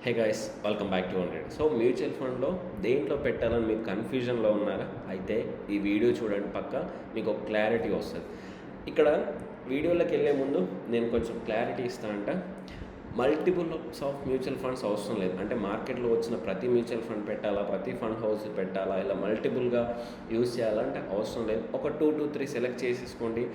Hey guys, welcome back to 100. So mutual ఫండ్లో దేంట్లో పెట్టాలని మీకు కన్ఫ్యూజన్లో ఉన్నారా? అయితే ఈ వీడియో చూడండి, పక్క మీకు ఒక క్లారిటీ వస్తుంది. ఇక్కడ వీడియోలోకి వెళ్ళే ముందు నేను కొంచెం క్లారిటీ ఇస్తానంట. మల్టిపుల్స్ ఆఫ్ మ్యూచువల్ ఫండ్స్ అవసరం లేదు. అంటే మార్కెట్లో వచ్చిన ప్రతి మ్యూచువల్ ఫండ్ పెట్టాలా, ప్రతి ఫండ్ హౌస్ పెట్టాలా, ఇలా మల్టిపుల్గా యూజ్ చేయాలంటే అవసరం లేదు. ఒక 2-3 సెలెక్ట్ చేసేసుకోండి.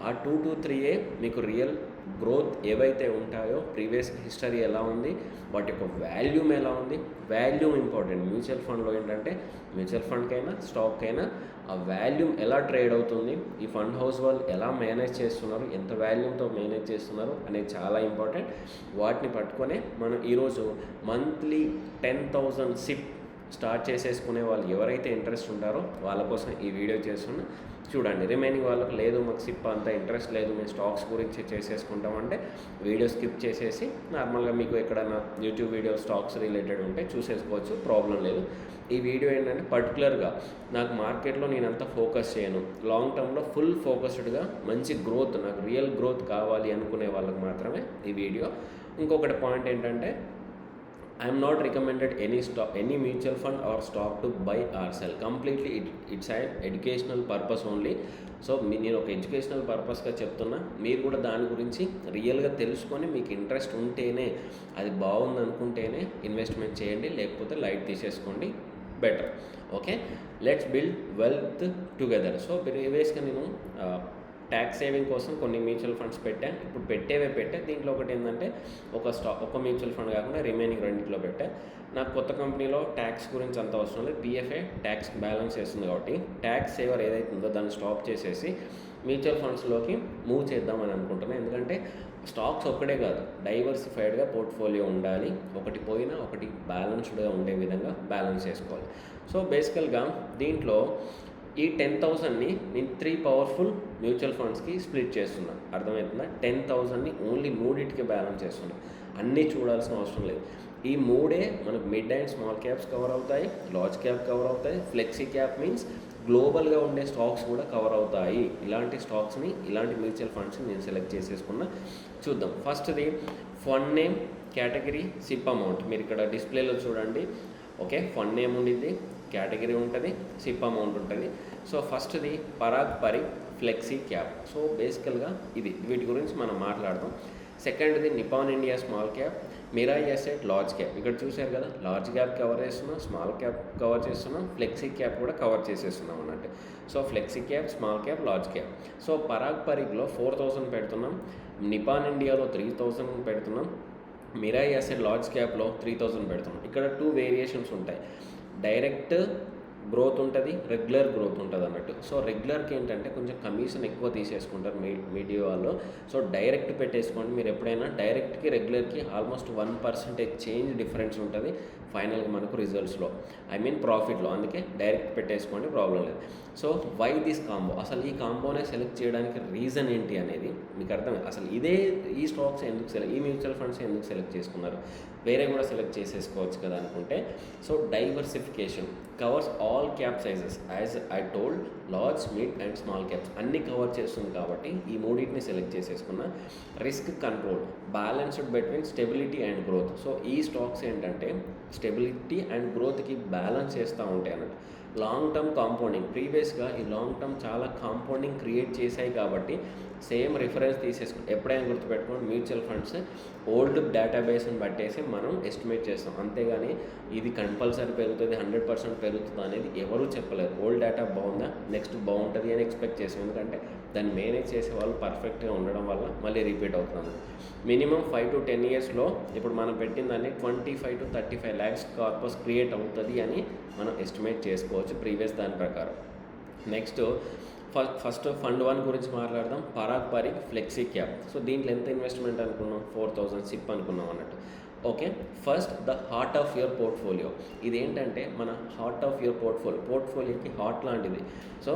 ఆ 2-3 మీకు రియల్ గ్రోత్ ఏవైతే ఉంటాయో, ప్రీవియస్ హిస్టరీ ఎలా ఉంది, వాటి యొక్క వాల్యూమ్ ఎలా ఉంది. Volume important. మ్యూచువల్ ఫండ్లో ఏంటంటే మ్యూచువల్ ఫండ్కైనా స్టాక్కైనా ఆ వాల్యూమ్ ఎలా ట్రేడ్ అవుతుంది, ఈ ఫండ్ హౌస్ వాళ్ళు ఎలా మేనేజ్ చేస్తున్నారు, ఎంత వాల్యూమ్తో మేనేజ్ చేస్తున్నారు అనేది చాలా ఇంపార్టెంట్. వాటిని పట్టుకొనే మనం ఈరోజు మంత్లీ 10,000 సిప్ స్టార్ట్ చేసేసుకునే వాళ్ళు ఎవరైతే ఇంట్రెస్ట్ ఉంటారో వాళ్ళ కోసం ఈ వీడియో చేస్తున్నా. చూడండి, రిమైనింగ్ వాళ్ళకి లేదు, మాకు సిప్ అంత ఇంట్రెస్ట్ లేదు, మేము స్టాక్స్ గురించి చేసేసుకుంటామంటే వీడియో స్కిప్ చేసేసి నార్మల్గా మీకు ఎక్కడైనా యూట్యూబ్ వీడియో స్టాక్స్ రిలేటెడ్ ఉంటే చూసేసుకోవచ్చు, ప్రాబ్లం లేదు. ఈ వీడియో ఏంటంటే పర్టికులర్గా నాకు మార్కెట్లో నేనంతా ఫోకస్ చేయను, లాంగ్ టర్మ్లో ఫుల్ ఫోకస్డ్గా మంచి గ్రోత్, నాకు రియల్ గ్రోత్ కావాలి అనుకునే వాళ్ళకి మాత్రమే ఈ వీడియో. ఇంకొకటి పాయింట్ ఏంటంటే, I'm not recommended any mutual fund or stock to buy or sell. Completely it's and educational purpose only. So నేను ఒక ఎడ్యుకేషనల్ పర్పస్గా చెప్తున్నా. మీరు కూడా దాని గురించి రియల్గా తెలుసుకొని మీకు ఇంట్రెస్ట్ ఉంటేనే, అది బాగుంది అనుకుంటేనే ఇన్వెస్ట్మెంట్ చేయండి, లేకపోతే లైట్ తీసేసుకోండి, better. Okay, let's build wealth together. So ప్రీవియస్గా నేను ట్యాక్స్ సేవింగ్ కోసం కొన్ని మ్యూచువల్ ఫండ్స్ ఇప్పుడు పెట్టే దీంట్లో ఒకటి ఏంటంటే ఒక మ్యూచువల్ ఫండ్ కాకుండా రిమైనింగ్ రెండింటిలో నాకు కొత్త కంపెనీలో ట్యాక్స్ గురించి అంత అవసరం లేదు. పిఎఫ్ఏ ట్యాక్స్ బ్యాలెన్స్ చేస్తుంది కాబట్టి ట్యాక్స్ సేవర్ ఏదైతే ఉందో దాన్ని స్టాప్ చేసేసి మ్యూచువల్ ఫండ్స్లోకి మూవ్ చేద్దామని అనుకుంటున్నాను. ఎందుకంటే స్టాక్స్ ఒక్కడే కాదు, డైవర్సిఫైడ్గా పోర్ట్ఫోలియో ఉండాలి. ఒకటి పోయినా ఒకటి బ్యాలెన్స్డ్గా ఉండే విధంగా బ్యాలెన్స్ చేసుకోవాలి. సో బేసికల్గా దీంట్లో ఈ 10,000ని నేను 3 పవర్ఫుల్ మ్యూచువల్ ఫండ్స్కి స్ప్లిట్ చేస్తున్నాను. అర్థమవుతుందా? 10,000ని ఓన్లీ 3కి బ్యాలెన్స్ చేస్తున్నాను. అన్నీ చూడాల్సిన అవసరం లేదు. ఈ 3 మనకు mid and small caps cover అవుతాయి, లార్జ్ క్యాప్ కవర్ అవుతాయి, ఫ్లెక్సీ క్యాప్ మీన్స్ గ్లోబల్గా ఉండే స్టాక్స్ కూడా కవర్ అవుతాయి. ఇలాంటి స్టాక్స్ని, ఇలాంటి మ్యూచువల్ ఫండ్స్ని నేను సెలెక్ట్ చేసేసుకున్నా. చూద్దాం. ఫస్ట్ది fund name, category, SIP amount. మీరు ఇక్కడ డిస్ప్లేలో చూడండి. ఓకే, ఫండ్ నేమ్ ఉండిద్ది, కేటగిరీ ఉంటుంది, సిప్ అమౌంట్ ఉంటుంది. సో ఫస్ట్ది Parag Parikh flexi cap. So బేసికల్గా వీటి గురించి మనం మాట్లాడదాం. సెకండ్ది Nippon India small cap, Mirae asset large cap. ఇక్కడ చూశారు కదా, లార్జ్ క్యాప్ కవర్ చేస్తున్నాం, స్మాల్ క్యాప్ కవర్ చేస్తున్నాం, ఫ్లెక్సీ క్యాప్ కూడా కవర్ చేసేస్తున్నాం అన్నట్టు. So flexi cap, small cap, large cap. So Parag పరిగ్లో 4,000 పెడుతున్నాం, నిపాన్ ఇండియాలో 3,000 పెడుతున్నాం, మిరాయ్ అసెట్ లార్జ్ క్యాప్లో 3,000 పెడుతున్నాం. ఇక్కడ 2 వేరియేషన్స్ ఉంటాయి. డైరెక్ట్ గ్రోత్ ఉంటుంది, రెగ్యులర్ గ్రోత్ ఉంటుంది అన్నట్టు. సో రెగ్యులర్కి ఏంటంటే కొంచెం కమిషన్ ఎక్కువ తీసేసుకుంటారు మీడియా వాళ్ళు. సో డైరెక్ట్ పెట్టేసుకోండి. మీరు ఎప్పుడైనా డైరెక్ట్కి రెగ్యులర్కి ఆల్మోస్ట్ 1% చేంజ్ డిఫరెన్స్ ఉంటుంది ఫైనల్గా మనకు రిజల్ట్స్లో, ప్రాఫిట్లో. అందుకే డైరెక్ట్ పెట్టేసుకోండి, ప్రాబ్లం లేదు. సో వై దిస్ కాంబో, అసలు ఈ కాంబోనే సెలెక్ట్ చేయడానికి రీజన్ ఏంటి అనేది మీకు అర్థమైంది. అసలు ఈ స్టాక్స్ ఈ మ్యూచువల్ ఫండ్స్ ఎందుకు సెలెక్ట్ చేసుకున్నారు, వేరే కూడా సెలెక్ట్ చేసేసుకోవచ్చు కదా అనుకుంటే. So diversification covers all cap sizes, as I told, large, mid and small caps అన్నీ కవర్ చేస్తుంది కాబట్టి ఈ మూడింటిని సెలెక్ట్ చేసేసుకున్న. Risk control, balanced between stability and growth. So ఈ స్టాక్స్ ఏంటంటే స్టెబిలిటీ అండ్ గ్రోత్కి బ్యాలెన్స్ చేస్తూ ఉంటాయి అన్నట్టు. లాంగ్ టర్మ్ కాంపౌండింగ్, ప్రీవియస్గా ఈ లాంగ్ టర్మ్ చాలా కాంపౌండింగ్ క్రియేట్ చేశాయి కాబట్టి సేమ్ రిఫరెన్స్ తీసేసుకుని ఎప్పుడైనా గుర్తుపెట్టుకోండి, మ్యూచువల్ ఫండ్స్ ఓల్డ్ డేటాబేస్ని బట్టేసి మనం ఎస్టిమేట్ చేస్తాం. అంతేగాని ఇది కంపల్సరీ పెరుగుతుంది, 100% పెరుగుతుంది అనేది ఎవరూ చెప్పలేరు. ఓల్డ్ డేటా బాగుందా, నెక్స్ట్ బాగుంటుంది అని ఎక్స్పెక్ట్ చేసాం. ఎందుకంటే దాన్ని మేనేజ్ చేసే వాళ్ళు పర్ఫెక్ట్గా ఉండడం వల్ల మళ్ళీ రిపీట్ అవుతుంది. మినిమం 5 to 10 ఇయర్స్లో ఇప్పుడు మనం పెట్టిందాన్ని 25 to 35 lakhs కార్పస్ క్రియేట్ అవుతుంది అని మనం ఎస్టిమేట్ చేసుకోవచ్చు ప్రీవియస్ దాని ప్రకారం. నెక్స్ట్ ఫస్ట్ ఫండ్ 1 గురించి మాట్లాడదాం. Parag Parikh flexi cap. So దీంట్లో ఎంత ఇన్వెస్ట్మెంట్ అనుకున్నాం, 4,000 సిప్ అనుకున్నాం అన్నట్టు. Okay, first the heart of your పోర్ట్ఫోలియో. ఇదేంటంటే మన హార్ట్ ఆఫ్ యువర్ పోర్ట్ఫోలియోకి హార్ట్ లాంటిది. సో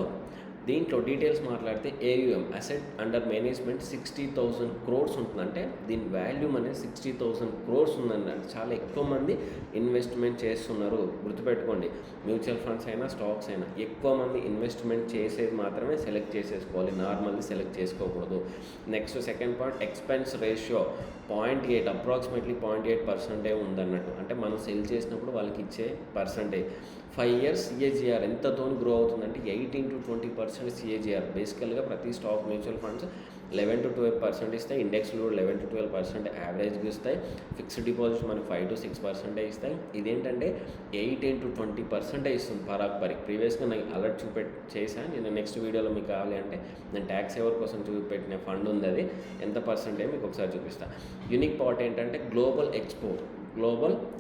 దీంట్లో డీటెయిల్స్ మాట్లాడితే AUM asset under management 60,000 crores ఉంటుందంటే దీని వాల్యూమ్ అనేది 60,000 crores ఉందన్నట్టు. చాలా ఎక్కువ మంది ఇన్వెస్ట్మెంట్ చేస్తున్నారు. గుర్తుపెట్టుకోండి, మ్యూచువల్ ఫండ్స్ అయినా స్టాక్స్ అయినా ఎక్కువ మంది ఇన్వెస్ట్మెంట్ చేసేది మాత్రమే సెలెక్ట్ చేసేసుకోవాలి, నార్మల్ది సెలెక్ట్ చేసుకోకూడదు. Next second point, expense ratio 0.8 approximately 0.8% ఉందన్నట్టు. అంటే మనం సెల్ చేసినప్పుడు వాళ్ళకి ఇచ్చే పర్సంటేజ్. 5 years CAGR ఎంతతో గ్రో అవుతుందంటే 18 to 20% CAGR. బేసికల్గా ప్రతి స్టాక్ మ్యూచువల్ ఫండ్స్ 11 to 12% ఇస్తాయి, ఇండెక్స్లు 11 to 12% యావరేజ్గా ఇస్తాయి, ఫిక్స్డ్ డిపాజిట్స్ మనకు 5 to 6% ఇస్తాయి. ఇదేంటంటే 18 to 20% ఇస్తుంది పరాక్. ప్రీవియస్గా నాకు అలర్ట్ చేశాను. నేను నెక్స్ట్ వీడియోలో మీకు కావాలి అంటే నేను ట్యాక్స్ సేవర్ కోసం చూపెట్టిన ఫండ్ ఉంది, అది ఎంత పర్సెంటేజ్ మీకు ఒకసారి చూపిస్తాను. యూనిక్ పార్ట్ ఏంటంటే గ్లోబల్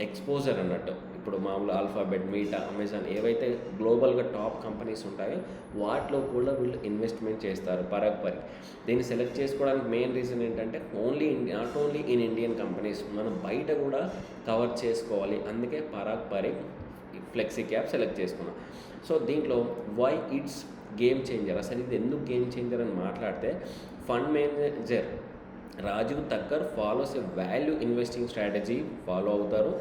ఎక్స్పోజర్ అన్నట్టు. ఇప్పుడు మామూలు ఆల్ఫాబెట్, మీటా, అమెజాన్ ఏవైతే గ్లోబల్గా టాప్ కంపెనీస్ ఉంటాయో వాటిలో కూడా వీళ్ళు ఇన్వెస్ట్మెంట్ చేస్తారు పరాక్. దీన్ని సెలెక్ట్ చేసుకోవడానికి మెయిన్ రీజన్ ఏంటంటే not only in Indian companies, మనం బయట కూడా కవర్ చేసుకోవాలి. అందుకే పరాక్ ఫ్లెక్సీ క్యాప్ సెలెక్ట్ చేసుకున్నాం. సో దీంట్లో వై ఇట్స్ గేమ్ చేంజర్, అసలు ఇది ఎందుకు గేమ్ చేంజర్ అని మాట్లాడితే, fund manager Rajeev Thakkar follows a value investing strategy follow అవుతారు.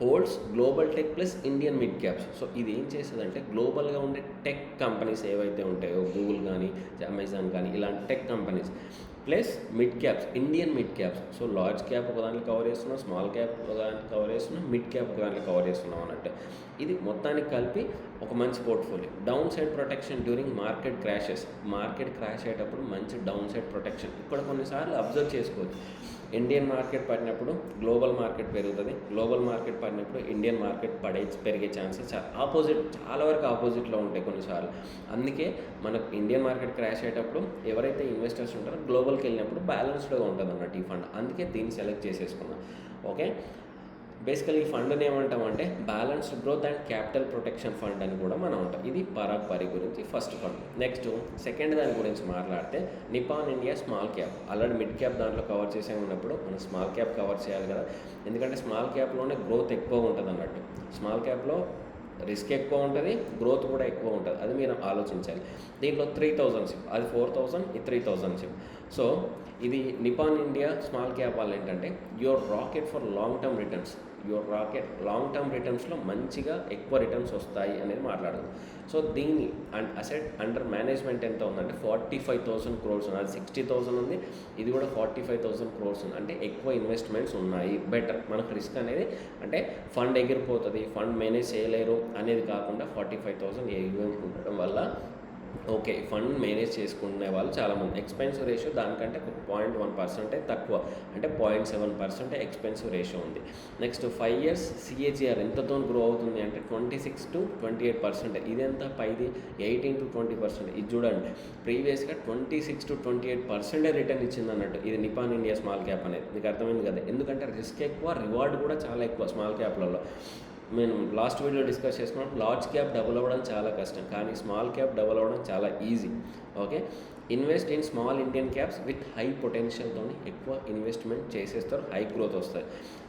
Holds global tech plus Indian mid caps. So ఇది ఏం చేస్తుందంటే గ్లోబల్గా ఉండే టెక్ కంపెనీస్ ఏవైతే ఉంటాయో, గూగుల్ కానీ అమెజాన్ కానీ ఇలాంటి tech companies plus mid caps, Indian mid caps. So large cap ఒక దాంట్లో కవర్ చేస్తున్నాం, స్మాల్ క్యాప్ ఒక దాంట్లో కవర్ చేస్తున్నాం, మిడ్ క్యాప్ ఒక దాంట్లో కవర్ చేస్తున్నాం అన్నట్టు. ఇది మొత్తానికి కలిపి ఒక మంచి portfolio. Down side protection during market crashes. Market crash అయ్యేటప్పుడు మంచి డౌన్ సైడ్ ప్రొటెక్షన్. ఇక్కడ కొన్నిసార్లు అబ్జర్వ్ చేసుకోవచ్చు, ఇండియన్ మార్కెట్ పడినప్పుడు గ్లోబల్ మార్కెట్ పెరుగుతుంది, గ్లోబల్ మార్కెట్ పడినప్పుడు ఇండియన్ మార్కెట్ పెరిగే ఛాన్సెస్ చాలా వరకు ఆపోజిట్లో ఉంటాయి కొన్నిసార్లు. అందుకే మనకు ఇండియన్ మార్కెట్ క్రాష్ అయ్యేటప్పుడు ఎవరైతే ఇన్వెస్టర్స్ ఉంటారో గ్లోబల్కి వెళ్ళినప్పుడు బ్యాలెన్స్డ్గా ఉంటుంది అన్నట్టు ఈ ఫండ్. అందుకే దీన్ని సెలెక్ట్ చేసేసుకున్నాం. ఓకే, బేసికలీ ఈ ఫండ్ని ఏమంటామంటే balanced growth and capital protection fund అని కూడా మనం అంటాం. ఇది పరాక్ గురించి ఫస్ట్ ఫండ్. నెక్స్ట్ సెకండ్ దాని గురించి మాట్లాడితే Nippon India small cap. Already mid cap దాంట్లో కవర్ చేసే ఉన్నప్పుడు మనం స్మాల్ క్యాప్ కవర్ చేయాలి కదా, ఎందుకంటే స్మాల్ క్యాప్లోనే గ్రోత్ ఎక్కువ ఉంటుంది అన్నట్టు. స్మాల్ క్యాప్లో రిస్క్ ఎక్కువ ఉంటుంది, గ్రోత్ కూడా ఎక్కువ ఉంటుంది, అది మీరు ఆలోచించాలి. దీంట్లో 3,000 షిప్, అది 4,000, ఇది 3,000 షిప్. సో ఇది నిపాన్ ఇండియా స్మాల్ క్యాప్ వాళ్ళు ఏంటంటే your rocket for long term returns. Long term రిటర్న్స్లో మంచిగా ఎక్కువ రిటర్న్స్ వస్తాయి అనేది మాట్లాడదు. సో దీన్ని అండ్ అసెట్ అండర్ మేనేజ్మెంట్ ఎంత ఉందంటే 45,000 crores ఉంది. అది 60,000 ఉంది, ఇది కూడా 45,000 crores ఉంది. అంటే ఎక్కువ ఇన్వెస్ట్మెంట్స్ ఉన్నాయి, బెటర్. మనకు రిస్క్ అనేది అంటే ఫండ్ ఎగిరిపోతుంది, ఫండ్ మేనేజ్ చేయలేరు అనేది కాకుండా 45,000 ఏయుఎం ఉండడం వల్ల ఓకే, ఫండ్ మేనేజ్ చేసుకునే వాళ్ళు చాలామంది. ఎక్స్పెన్సివ్ రేషియో దానికంటే 0.1% తక్కువ, అంటే 0.7% ఎక్స్పెన్సివ్ రేషియో ఉంది. నెక్స్ట్ 5 years CAGR ఎంతతో గ్రో అవుతుంది అంటే 26 to 28%. ఇది ఎంత పైది 18 to 20%. ఇది చూడండి, ప్రీవియస్గా 26 to 28% రిటర్న్ ఇచ్చింది అన్నట్టు. ఇది నిపాన్ ఇండియా స్మాల్ క్యాప్ అనేది మీకు అర్థమైంది కదా, ఎందుకంటే రిస్క్ ఎక్కువ, రివార్డ్ కూడా చాలా ఎక్కువ స్మాల్ క్యాప్లలో. మేము లాస్ట్ వీడియో డిస్కస్ చేసుకున్నాం, లార్జ్ క్యాప్ డబుల్ అవ్వడం చాలా కష్టం, కానీ స్మాల్ క్యాప్ డబుల్ అవ్వడం చాలా easy. Okay, invest in small Indian caps with high పొటెన్షియల్తో ఎక్కువ ఇన్వెస్ట్మెంట్ చేసేస్తారు, హై గ్రోత్ వస్తాయి.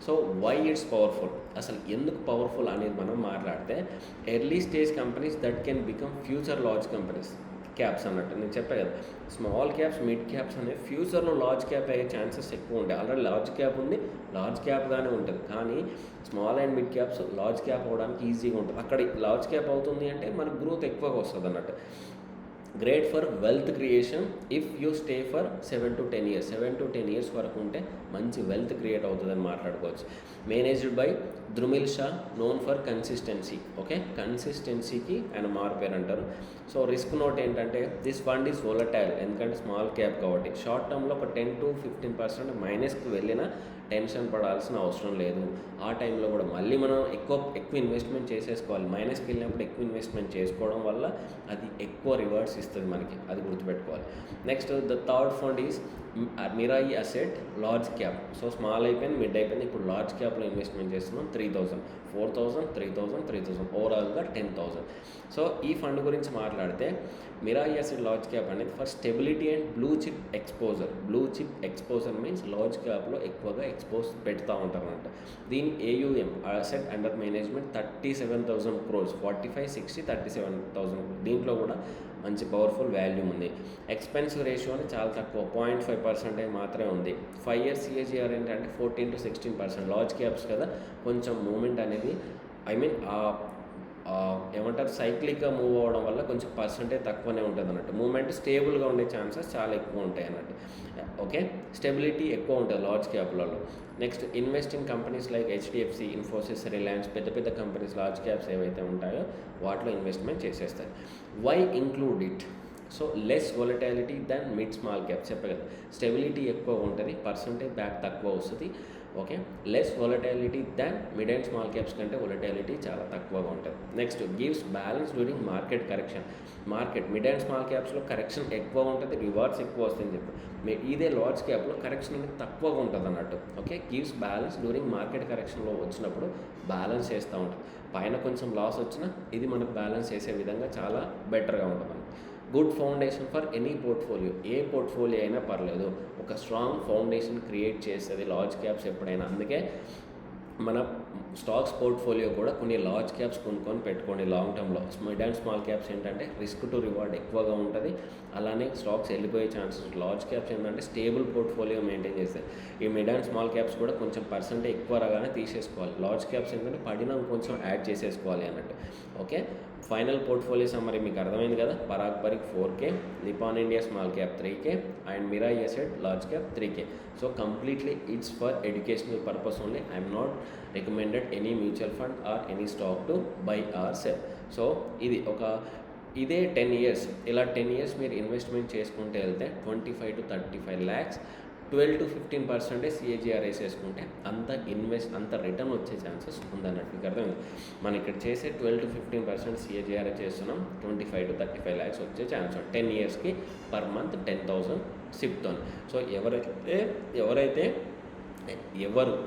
సో వై ఇట్స్ పవర్ఫుల్, అసలు ఎందుకు పవర్ఫుల్ అనేది మనం మాట్లాడితే, early stage companies that can become future large companies. Caps అన్నట్టు నేను చెప్పాను కదా, స్మాల్ క్యాప్స్, మిడ్ క్యాప్స్ అనేవి ఫ్యూచర్లో లార్జ్ క్యాప్ అయ్యే ఛాన్సెస్ ఎక్కువ ఉంటాయి. ఆల్రెడీ లార్జ్ క్యాప్ ఉంది, లార్జ్ క్యాప్గానే ఉంటుంది, కానీ small and mid caps large cap అవ్వడానికి ఈజీగా ఉంటుంది. అక్కడ లార్జ్ క్యాప్ అవుతుంది అంటే మనకు గ్రోత్ ఎక్కువగా వస్తుంది అన్నట్టు. Great for wealth creation if you stay for 7 to 10 years. 7 to 10 years వరకు ఉంటే మంచి వెల్త్ క్రియేట్ అవుతుందని మాట్లాడుకోవచ్చు. Managed by Dhrumil Shah, known for consistency. Okay, కన్సిస్టెన్సీకి ఆయన మారిపోయారు అంటారు. సో రిస్క్ నోట్ ఏంటంటే దిస్ ఫండ్ ఈజ్ వోలటైల్, ఎందుకంటే స్మాల్ క్యాప్ కాబట్టి షార్ట్ టర్మ్లో ఒక 10 to 15% మైనస్కి వెళ్ళినా టెన్షన్ పడాల్సిన అవసరం లేదు. ఆ టైంలో కూడా మళ్ళీ మనం ఎక్కువ ఇన్వెస్ట్మెంట్ చేసేసుకోవాలి. మైనస్కి వెళ్ళినప్పుడు ఎక్కువ ఇన్వెస్ట్మెంట్ చేసుకోవడం వల్ల అది ఎక్కువ రివార్డ్స్ ఇస్తుంది మనకి, అది గుర్తుపెట్టుకోవాలి. Next the third fund is Mirai asset large cap. So small అయిపోయింది, మిడ్ అయిపోయింది, ఇప్పుడు లార్జ్ క్యాప్లో ఇన్వెస్ట్మెంట్ చేస్తున్నాం. 3,000, 4,000, 3,000, 3,000, ఓవరాల్గా 10,000. సో ఈ ఫండ్ గురించి మాట్లాడితే మిరాయి అసెట్ లార్జ్ క్యాప్ అనేది for stability and blue chip exposure. Blue chip exposure means large క్యాప్లో ఎక్కువగా ఎక్స్పోజ్ పెడతా ఉంటారు అన్నమాట. దీని AUM asset under management 37,000 crores, 45, 60, 37,000. దీంట్లో కూడా మంచి పవర్ఫుల్ వాల్యూ ఉంది. ఎక్స్పెన్సివ్ రేషియో అని చాలా తక్కువ 0.5% మాత్రమే ఉంది. 5 years CAGR ఏంటంటే 14 to 16%. లార్జ్ క్యాప్స్ కదా, కొంచెం మూమెంట్ అనేది ఏమంటారు సైక్లిక్గా మూవ్ అవ్వడం వల్ల కొంచెం పర్సంటేజ్ తక్కువనే ఉంటుంది అన్నట్టు. మూమెంట్ స్టేబుల్గా ఉండే ఛాన్సెస్ చాలా ఎక్కువ ఉంటాయి అన్నట్టు. ఓకే, స్టెబిలిటీ ఎక్కువ ఉంటుంది లార్జ్ క్యాప్లలో. Next invest in companies like HDFC, Infosys, Reliance, పెద్ద పెద్ద కంపెనీస్ లార్జ్ క్యాప్స్ ఏవైతే ఉంటాయో వాటిలో ఇన్వెస్ట్మెంట్ చేసేస్తారు. Why include it? So less volatility than mid small cap. చెప్పే కదా, స్టెబిలిటీ ఎక్కువ ఉంటుంది, పర్సంటేజ్ బ్యాక్ తక్కువ వస్తుంది. Okay, less volatility than mid and small caps కంటే వొలటాలిటీ చాలా తక్కువగా ఉంటుంది. Next gives balance during market correction. Mid and small క్యాప్స్లో కరెక్షన్ ఎక్కువ ఉంటుంది, రివార్డ్స్ ఎక్కువ వస్తాయని చెప్పి. ఇదే లార్జ్ క్యాప్లో కరెక్షన్ అనేది తక్కువగా ఉంటుంది అన్నట్టు. Okay, gives balance during market కరెక్షన్లో వచ్చినప్పుడు బ్యాలెన్స్ చేస్తూ ఉంటుంది. పైన కొంచెం లాస్ వచ్చినా ఇది మనకు బ్యాలెన్స్ చేసే విధంగా చాలా బెటర్గా ఉంటుంది. Good foundation for any portfolio. A portfolio అయినా పర్లేదు, ఒక స్ట్రాంగ్ ఫౌండేషన్ క్రియేట్ చేస్తుంది లార్జ్ క్యాప్స్ ఎప్పుడైనా. అందుకే మన స్టాక్స్ పోర్ట్ఫోలియో కూడా కొన్ని లార్జ్ క్యాప్స్ కొనుక్కొని పెట్టుకోండి లాంగ్ టర్మ్లో. మిడ్ అండ్ స్మాల్ క్యాప్స్ ఏంటంటే రిస్క్ టు రివార్డ్ ఎక్కువగా ఉంటుంది, అలానే స్టాక్స్ వెళ్ళిపోయే ఛాన్సెస్. లార్జ్ క్యాప్స్ ఏంటంటే స్టేబుల్ పోర్ట్ఫోలియో మెయింటైన్ చేస్తాయి. ఈ మిడ్ అండ్ స్మాల్ క్యాప్స్ కూడా కొంచెం పర్సెంటేజ్ ఎక్కువ రాగానే తీసేసుకోవాలి. లార్జ్ క్యాప్స్ ఏంటంటే పడినా కొంచెం యాడ్ చేసేసుకోవాలి అన్నట్టు. ఓకే, ఫైనల్ పోర్ట్ఫోలియో సమ్మరీ మీకు అర్థమైంది కదా. Parag Parikh 4K, Nippon India small cap 3K and Mirae asset large cap 3K. So completely it's for educational purpose only. I'm not recommended any mutual fund or any stock to buy or sell. So ఇదే 10 years, ఇలా 10 years మీరు investment చేసుకుంటే వెళ్తే 25 to 35 lakhs, 12 to 15% CAGR వేసేసుకుంటే అంత return వచ్చే chances ఉందన్నట్టు. మీకు అర్థమైంది. మనం ఇక్కడ చేసే 12 to 15% CAGR చేస్తున్నాం, 25 to 35 lakhs వచ్చే ఛాన్స్ 10 yearsకి పర్ మంత్ 10,000 సిప్తో. సో ఎవరు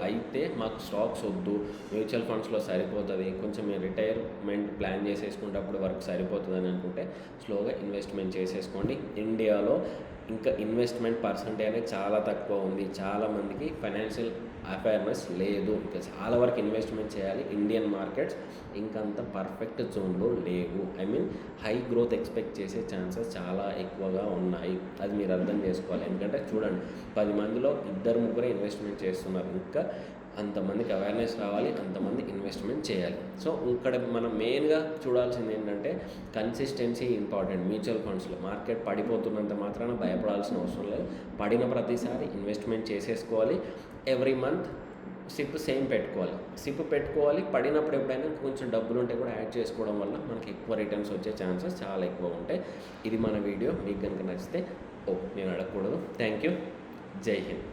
అయితే మాకు స్టాక్స్ వద్దు, మ్యూచువల్ ఫండ్స్లో సరిపోతుంది, కొంచెం మీరు రిటైర్మెంట్ ప్లాన్ చేసేసుకునేటప్పుడు వరకు సరిపోతుంది అని అనుకుంటే స్లోగా ఇన్వెస్ట్మెంట్ చేసేసుకోండి. ఇండియాలో ఇంకా ఇన్వెస్ట్మెంట్ పర్సంటేజ్ అనేది చాలా తక్కువ ఉంది. చాలామందికి ఫైనాన్షియల్ అవేర్నెస్ లేదు. ఇంకా చాలా వరకు ఇన్వెస్ట్మెంట్ చేయాలి. ఇండియన్ మార్కెట్స్ ఇంకంత పర్ఫెక్ట్ జోన్లో లేవు. హై గ్రోత్ ఎక్స్పెక్ట్ చేసే ఛాన్సెస్ చాలా ఎక్కువగా ఉన్నాయి. అది మీరు అర్థం చేసుకోవాలి. ఎందుకంటే చూడండి, 10 మందిలో 2-3 ఇన్వెస్ట్మెంట్ చేస్తున్నారు. ఇంకా అంతమందికి అవేర్నెస్ రావాలి, అంతమంది ఇన్వెస్ట్మెంట్ చేయాలి. సో ఇక్కడ మనం మెయిన్గా చూడాల్సింది ఏంటంటే కన్సిస్టెన్సీ ఇంపార్టెంట్. మ్యూచువల్ ఫండ్స్లో మార్కెట్ పడిపోతున్నంత మాత్రాన భయపడాల్సిన అవసరం లేదు. పడిన ప్రతిసారి ఇన్వెస్ట్మెంట్ చేసేసుకోవాలి. ఎవ్రీ మంత్ సిప్ సేమ్ పెట్టుకోవాలి. పడినప్పుడు ఎప్పుడైనా కొంచెం డబ్బులు ఉంటే కూడా యాడ్ చేసుకోవడం వల్ల మనకి ఎక్కువ రిటర్న్స్ వచ్చే ఛాన్సెస్ చాలా ఎక్కువ ఉంటాయి. ఇది మన వీడియో. మీకు కనుక నచ్చితే నేను అడగకూడదు. Thank you. జై హింద్.